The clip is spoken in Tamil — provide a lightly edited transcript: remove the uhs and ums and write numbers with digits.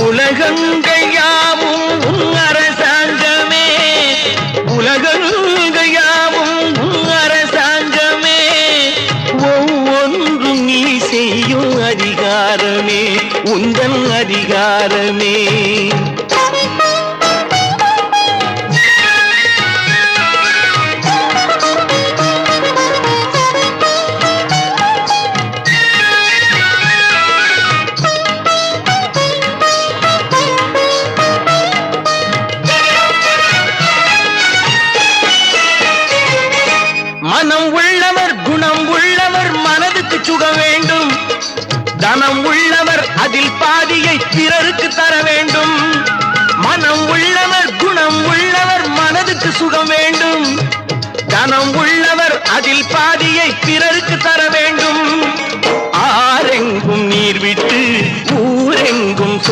உலகங்கள் யாவும் உன் அரசாங்கமே, உலகங்கள் யாவும் உன் அரசாங்கமே, ஒவ்வொன்றும் நீ செய்யும் அதிகாரமே உந்தன் அதிகாரமே. மனம் உள்ளவர் குணம் உள்ளவர் மனதுக்கு சுக வேண்டும், தனம் உள்ளவர் அதில் பாதியை பிறருக்கு தர வேண்டும். மனம் உள்ளவர் குணம் உள்ளவர் மனதுக்கு சுகம் வேண்டும், தனம் உள்ளவர் அதில் பாதியை பிறருக்கு தர வேண்டும். ஆரெங்கும் நீர் விட்டு ஊரெங்கும்